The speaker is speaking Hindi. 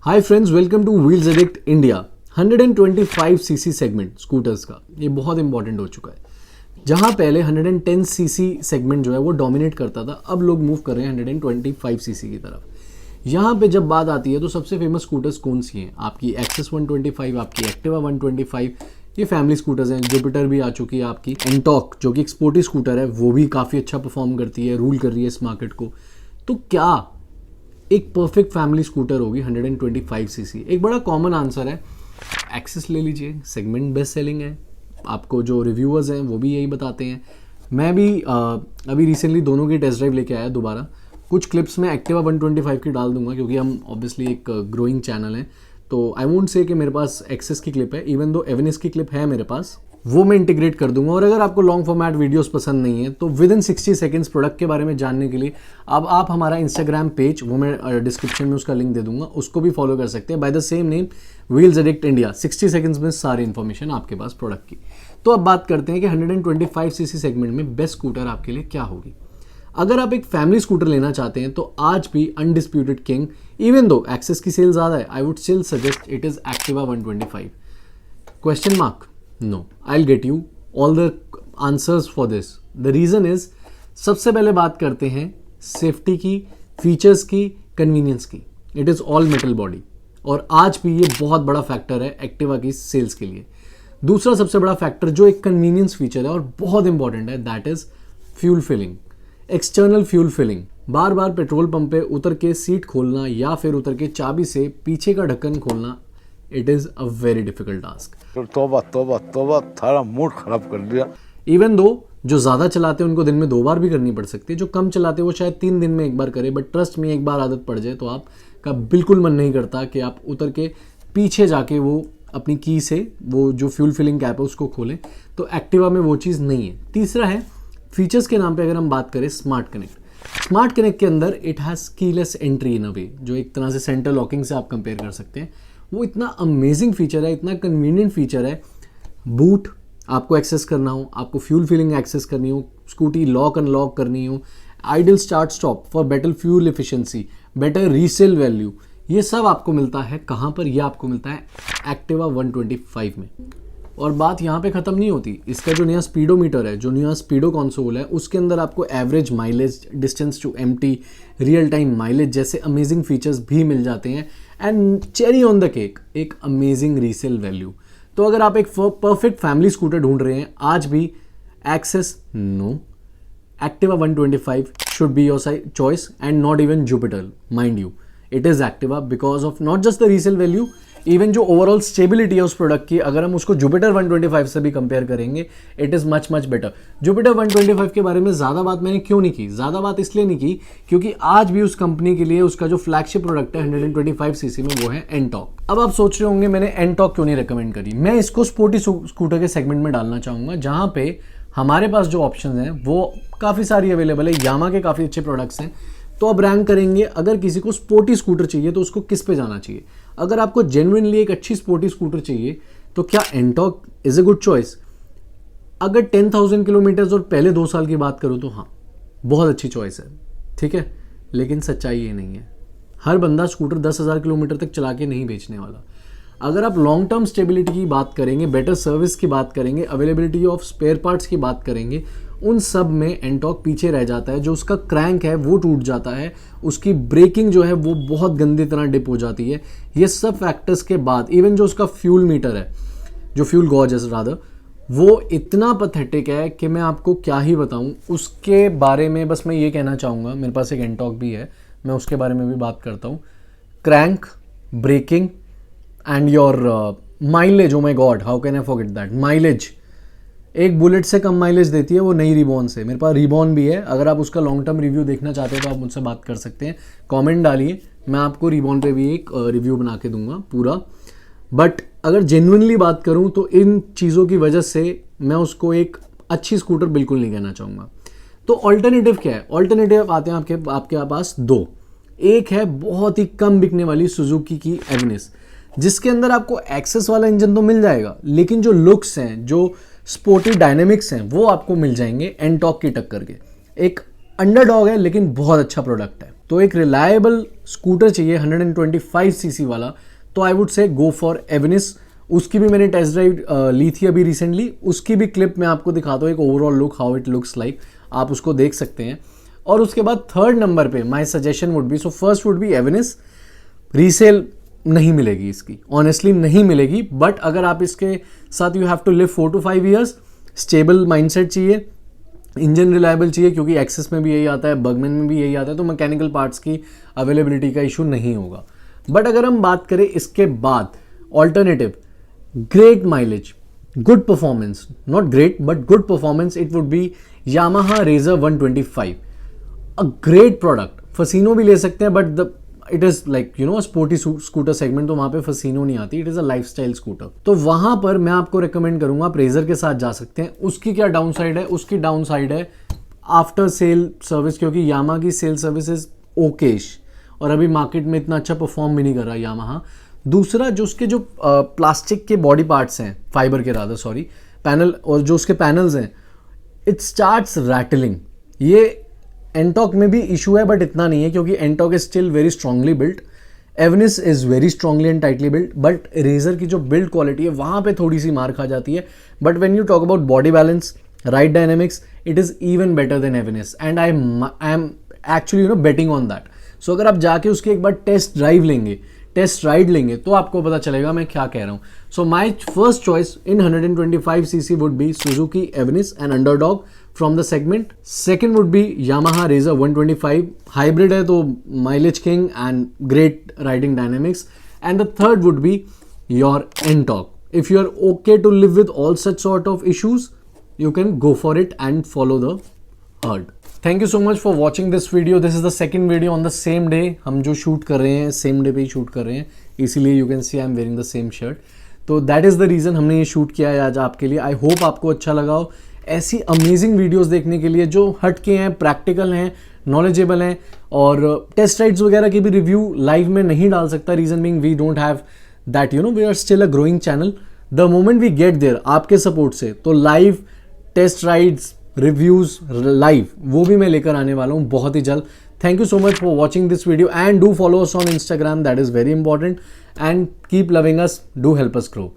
Hi friends, welcome two wheels addict India. 125 CC segment scooters का ये बहुत इंपॉर्टेंट हो चुका है। जहां पहले 110 सीसी सेगमेंट जो है वो डोमिनेट करता था, अब लोग मूव कर रहे हैं 125 सीसी की तरफ। यहाँ पे जब बात आती है तो सबसे फेमस स्कूटर्स कौन सी हैं? आपकी एक्सेस 125, आपकी एक्टिवा 125, ये फैमिली स्कूटर्स हैं। जुपिटर भी आ चुकी है, आपकी एंटॉक जो कि एक स्पोर्टी स्कूटर है, वो भी काफ़ी अच्छा परफॉर्म करती है, रूल कर रही है इस मार्केट को। तो क्या एक परफेक्ट फैमिली स्कूटर होगी 125 सीसी? एक बड़ा कॉमन आंसर है एक्सेस ले लीजिए, सेगमेंट बेस्ट सेलिंग है। आपको जो रिव्यूअर्स हैं वो भी यही बताते हैं। मैं भी अभी रिसेंटली दोनों की टेस्ट ड्राइव लेके आया दोबारा। कुछ क्लिप्स में एक्टिवा 125 की डाल दूंगा क्योंकि हम ऑब्वियसली एक ग्रोइंग चैनल है, तो आई वोंट से कि मेरे पास एक्सेस की क्लिप है, इवन दो एवेनिस की क्लिप है मेरे पास, वो मैं इंटीग्रेट कर दूंगा। और अगर आपको लॉन्ग फॉर्मेट वीडियोस पसंद नहीं है तो विद इन 60 सेकंड्स प्रोडक्ट के बारे में जानने के लिए अब आप हमारा इंस्टाग्राम पेज, वो मैं डिस्क्रिप्शन में उसका लिंक दे दूंगा, उसको भी फॉलो कर सकते हैं by the same name wheels addict India. 60 seconds में सारी इन्फॉर्मेशन आपके पास प्रोडक्ट की। तो अब बात करते हैं कि 125 सीसी सेगमेंट में बेस्ट स्कूटर आपके लिए क्या होगी। अगर आप एक फैमिली स्कूटर लेना चाहते हैं तो आज भी undisputed king, even though Access की सेल ज़्यादा है, I would still suggest it is Activa 125। Question mark? No, I get you all the answers for this. The reason is, सबसे पहले बात करते हैं सेफ्टी की, फीचर्स की, कन्वीनियंस की। It is all metal body और आज भी ये बहुत बड़ा फैक्टर है एक्टिवा की सेल्स के लिए। दूसरा सबसे बड़ा फैक्टर जो एक कन्वीनियंस फीचर है और बहुत इंपॉर्टेंट है, that is fuel filling, external fuel filling. बार बार पेट्रोल पंप पे उतर के सीट खोलना या फिर उतर के चाबी से पीछे का ढक्कन खोलना, it is a very difficult task. तोबा तोबा तोबा, थारा मूड खराब कर दिया। इवन दो जो ज़्यादा चलाते हैं उनको दिन में 2 बार भी करनी पड़ सकती है, जो कम चलाते हैं वो शायद 3 दिन में 1 बार करे, बट ट्रस्ट में एक बार आदत पड़ जाए तो आपका बिल्कुल मन नहीं करता कि आप उतर के पीछे जाके वो अपनी की से वो जो फ्यूल फिलिंग कैप है उसको खोलें। तो एक्टिवा में वो चीज़ नहीं है। तीसरा है फीचर्स के नाम पे अगर हम बात करें, स्मार्ट कनेक्ट। स्मार्ट कनेक्ट के अंदर it has keyless entry in a way, जो एक तरह से सेंटर लॉकिंग से आप कंपेयर कर सकते हैं। वो इतना अमेजिंग फीचर है, इतना कन्वीनियंट फीचर है। बूट आपको एक्सेस करना हो, आपको फ्यूल फिलिंग एक्सेस करनी हो, स्कूटी लॉक अनलॉक करनी हो, idol start stop for better fuel efficiency, better resale value, ये सब आपको मिलता है कहाँ पर? ये आपको मिलता है एक्टिवा 125 में। और बात यहाँ पे ख़त्म नहीं होती। इसका जो नया स्पीडोमीटर है, जो नया स्पीडो कंसोल है, उसके अंदर आपको average mileage, distance to empty, real time mileage जैसे अमेजिंग फीचर्स भी मिल जाते हैं। And cherry on the cake, एक अमेजिंग रीसेल वैल्यू। तो अगर आप एक परफेक्ट फैमिली स्कूटर ढूंढ रहे हैं आज भी, Access no, Activa 125 should be your choice and not even Jupiter. Mind you, it is Activa because of not just the resale value, even जो ओवरऑल स्टेबिलिटी है उस प्रोडक्ट की, अगर हम उसको जुपिटर 125 से भी कंपेयर करेंगे, it is much much better. Jupiter 125 के बारे में ज़्यादा बात मैंने क्यों नहीं की? ज़्यादा बात इसलिए नहीं की क्योंकि आज भी उस कंपनी के लिए उसका जो फ्लैगशिप प्रोडक्ट है 125 सीसी में, वो है एंटॉक। अब आप सोच रहे होंगे मैंने एंटॉक क्यों नहीं रिकमेंड करी। मैं इसको स्पोर्टी स्कूटर के सेगमेंट में डालना चाहूँगा, जहाँ पे हमारे पास जो ऑप्शन हैं वो काफ़ी सारी अवेलेबल है। यामा के काफ़ी अच्छे प्रोडक्ट्स हैं। तो अब रैंक करेंगे, अगर किसी को स्पोर्टी स्कूटर चाहिए तो उसको किस पे जाना चाहिए? अगर आपको जेन्युइनली एक अच्छी स्पोर्टी स्कूटर चाहिए तो क्या एंटॉक इज अ गुड चॉइस? अगर 10,000 किलोमीटर और पहले 2 साल की बात करूं तो हाँ, बहुत अच्छी चॉइस है, ठीक है। लेकिन सच्चाई ये नहीं है। हर बंदा स्कूटर 10,000 किलोमीटर तक चला के नहीं बेचने वाला। अगर आप लॉन्ग टर्म स्टेबिलिटी की बात करेंगे, बेटर सर्विस की बात करेंगे, अवेलेबिलिटी ऑफ स्पेयर पार्ट्स की बात करेंगे, उन सब में एंटॉक पीछे रह जाता है। जो उसका क्रैंक है वो टूट जाता है, उसकी ब्रेकिंग जो है वो बहुत गंदी तरह डिप हो जाती है। ये सब फैक्टर्स के बाद इवन जो उसका फ्यूल मीटर है, जो फ्यूल गॉज है रादर, वो इतना पैथेटिक है कि मैं आपको क्या ही बताऊं। उसके बारे में बस मैं ये कहना चाहूँगा, मेरे पास एक एंटॉक भी है, मैं उसके बारे में भी बात करता हूँ। Crank, braking and your mileage, oh my god, how can I forget that mileage. एक बुलेट से कम माइलेज देती है वो नई रिबॉन से। मेरे पास रिबॉन भी है, अगर आप उसका लॉन्ग टर्म रिव्यू देखना चाहते हैं तो आप मुझसे बात कर सकते हैं, कमेंट डालिए, मैं आपको रिबॉन पे भी एक रिव्यू बना के दूंगा पूरा। बट अगर जेन्युइनली बात करूं तो इन चीज़ों की वजह से मैं उसको एक अच्छी स्कूटर बिल्कुल नहीं कहना चाहूँगा। तो ऑल्टरनेटिव क्या है? ऑल्टरनेटिव आते हैं आपके पास 2। एक है बहुत ही कम बिकने वाली सुजुकी की एवेनिस, जिसके अंदर आपको एक्सेस वाला इंजन तो मिल जाएगा, लेकिन जो लुक्स हैं, जो स्पोर्टी डायनेमिक्स हैं, वो आपको मिल जाएंगे एंटॉक की टक्कर के। एक अंडरडॉग है लेकिन बहुत अच्छा प्रोडक्ट है। तो एक रिलायबल स्कूटर चाहिए 125 सीसी वाला, तो I would say go for Avenis. उसकी भी मैंने टेस्ट ड्राइव ली थी अभी रिसेंटली, उसकी भी क्लिप मैं आपको दिखाता हूँ, एक overall look how it looks like, आप उसको देख सकते हैं। और उसके बाद थर्ड नंबर पे my suggestion would be, so first would be Avenis. Resale नहीं मिलेगी इसकी, ऑनेस्टली नहीं मिलेगी, बट अगर आप इसके साथ you have to live 4 to 5 years, stable mindset चाहिए, इंजन रिलायबल चाहिए, क्योंकि एक्सेस में भी यही आता है, बर्गमैन में भी यही आता है, तो मैकेनिकल पार्ट्स की अवेलेबिलिटी का इशू नहीं होगा। बट अगर हम बात करें इसके बाद alternative, great mileage, good performance, not great but good performance, it would be Yamaha Ray ZR 125, a great product. Fascino भी ले सकते हैं, but it is like you know sporty scooter segment, तो वहां पे फसीनो नहीं आती, it is a lifestyle scooter. तो वहां पर मैं आपको रिकमेंड करूंगा आप रेजर के साथ जा सकते हैं। उसकी क्या डाउन साइड है? उसकी डाउन साइड है आफ्टर सेल सर्विस, क्योंकि यामाहा की सेल सर्विस इज ओकेश, और अभी मार्केट में इतना अच्छा परफॉर्म भी नहीं कर रहा यामाहा। दूसरा, जो उसके जो प्लास्टिक के बॉडी पार्ट्स हैं, फाइबर के रादर सॉरी, पैनल, और जो उसके पैनल्स हैं, इट स्टार्ट्स रैटलिंग। ये एंटॉक में भी इशू है, बट इतना नहीं है, क्योंकि Ntorq is still very strongly built, Avenis is very strongly and tightly built, but Ray ZR की जो बिल्ड क्वालिटी है वहाँ पे थोड़ी सी मार खा जाती है। But when you talk about body balance, ride dynamics, it is even better than Avenis, and I am actually you know betting on that. So अगर आप जाके उसकी एक बार टेस्ट ड्राइव लेंगे, टेस्ट राइड लेंगे, तो आपको पता चलेगा मैं क्या कह रहा हूँ। So my first choice in 125cc would be Suzuki Avenis, an underdog from the segment. Second would be Yamaha Ray ZR 125, hybrid है तो mileage king and great riding dynamics. And the third would be your Ntorq. If you are okay to live with all such sort of issues, you can go for it and follow the herd. Thank you so much for watching this video. This is the second video on the same day. हम जो शूट कर रहे हैं सेम डे पे ही शूट कर रहे हैं, इसीलिए you can see I am wearing the same shirt. तो दैट इज़ द रीज़न हमने ये शूट किया है आज आपके लिए। आई होप आपको अच्छा लगा हो। ऐसी अमेजिंग वीडियोस देखने के लिए जो हटके हैं, प्रैक्टिकल हैं, नॉलेजेबल हैं, और टेस्ट राइड्स वगैरह की भी रिव्यू लाइव में नहीं डाल सकता, reason being we don't have that, you know, we are still a growing channel. The moment we get there आपके सपोर्ट से, तो live test rides, reviews live, वो भी मैं लेकर आने वाला हूँ बहुत ही जल्द। Thank you so much for watching this video and do follow us on Instagram, that is very important, and keep loving us, do help us grow.